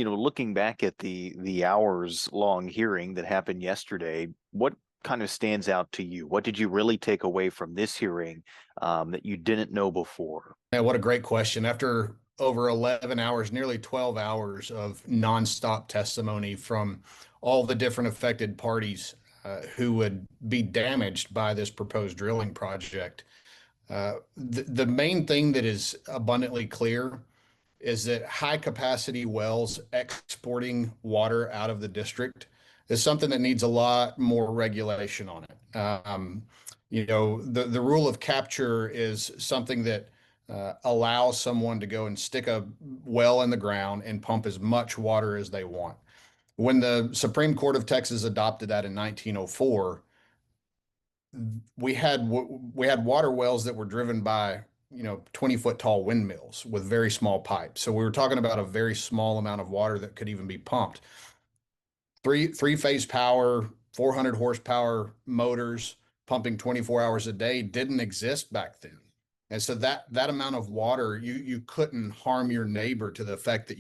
looking back at the hours long hearing that happened yesterday, what kind of stands out to you? What did you really take away from this hearing that you didn't know before? Man, what a great question. After over 11 hours, nearly 12 hours of nonstop testimony from all the different affected parties who would be damaged by this proposed drilling project, the main thing that is abundantly clear is that high capacity wells exporting water out of the district is something that needs a lot more regulation on it. The rule of capture is something that allows someone to go and stick a well in the ground and pump as much water as they want. When the Supreme Court of Texas adopted that in 1904, we had water wells that were driven by 20-foot tall windmills with very small pipes. So we were talking about a very small amount of water that could even be pumped. Three-phase power, 400 horsepower motors pumping 24 hours a day didn't exist back then. And so that amount of water, you couldn't harm your neighbor to the effect that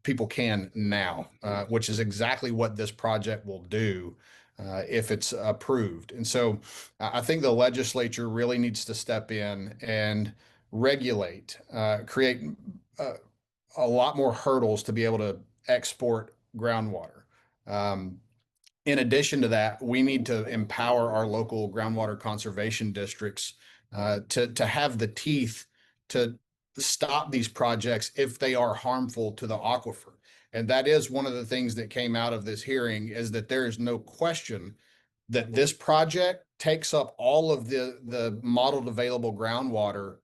people can now, which is exactly what this project will do if it's approved. And so I think the legislature really needs to step in and regulate, create a lot more hurdles to be able to export groundwater. In addition to that, we need to empower our local groundwater conservation districts to have the teeth to stop these projects if they are harmful to the aquifer. And that is one of the things that came out of this hearing, is that there is no question that this project takes up all of the modeled available groundwater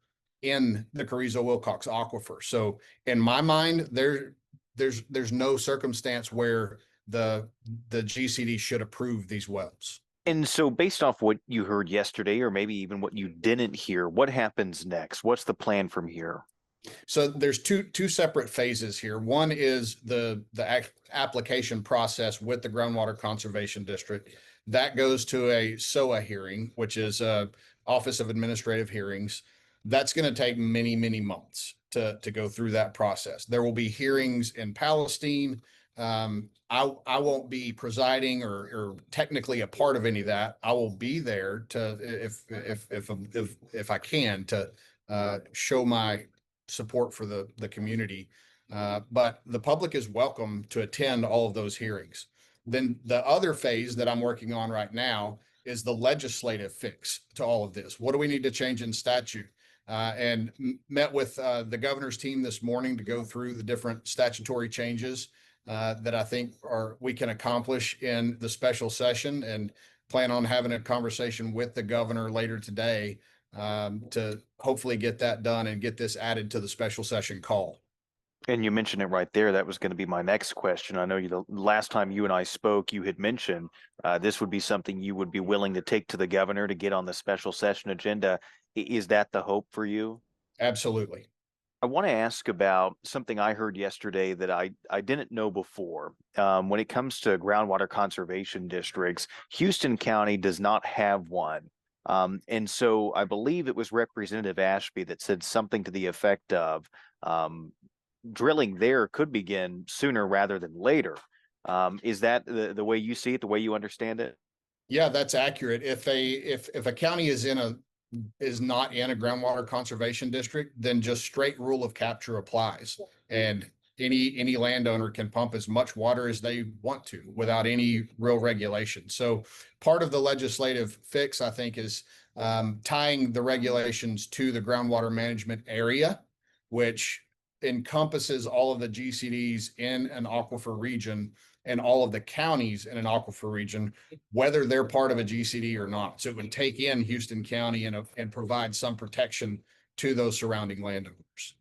in the Carrizo-Wilcox aquifer. So in my mind, there's no circumstance where the GCD should approve these wells. And so based off what you heard yesterday, or maybe even what you didn't hear, what happens next? What's the plan from here? So there's two separate phases here. One is the application process with the Groundwater Conservation District. That goes to a SOA hearing, which is Office of Administrative Hearings. That's going to take many, many months to go through that process. There will be hearings in Palestine. I won't be presiding or technically a part of any of that. I will be there to, if I can, to show my support for the community. But the public is welcome to attend all of those hearings. Then the other phase that I'm working on right now is the legislative fix to all of this. What do we need to change in statute? And met with the governor's team this morning to go through the different statutory changes that I think we can accomplish in the special session, and plan on having a conversation with the governor later today to hopefully get that done and get this added to the special session call. And you mentioned it right there. That was going to be my next question. I know the last time you and I spoke, you had mentioned this would be something you would be willing to take to the governor to get on the special session agenda. Is that the hope for you? Absolutely. I want to ask about something I heard yesterday that I didn't know before. When it comes to groundwater conservation districts, Houston County does not have one. And so I believe it was Representative Ashby that said something to the effect of drilling there could begin sooner rather than later. Is that the way you see it, the way you understand it? Yeah, that's accurate. If a county is not in a groundwater conservation district, then just straight rule of capture applies, and any landowner can pump as much water as they want to without any real regulation. So part of the legislative fix, I think, is tying the regulations to the groundwater management area, which encompasses all of the GCDs in an aquifer region and all of the counties in an aquifer region, whether they're part of a GCD or not. So it would take in Houston County and provide some protection to those surrounding landowners.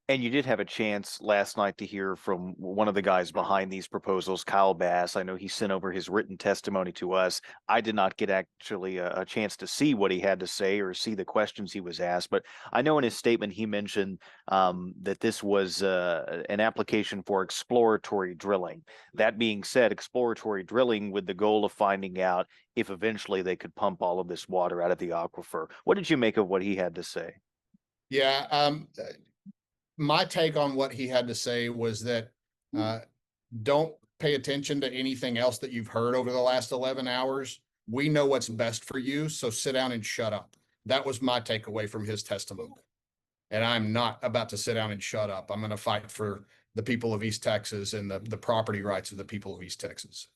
And you did have a chance last night to hear from one of the guys behind these proposals, Kyle Bass. I know he sent over his written testimony to us. I did not get actually a chance to see what he had to say or see the questions he was asked, but I know in his statement he mentioned that this was an application for exploratory drilling. That being said, exploratory drilling with the goal of finding out if eventually they could pump all of this water out of the aquifer. What did you make of what he had to say? Yeah, my take on what he had to say was that Don't pay attention to anything else that you've heard over the last 11 hours. We know what's best for you, so sit down and shut up. That was my takeaway from his testimony. And I'm not about to sit down and shut up. I'm going to fight for the people of East Texas and the property rights of the people of East Texas.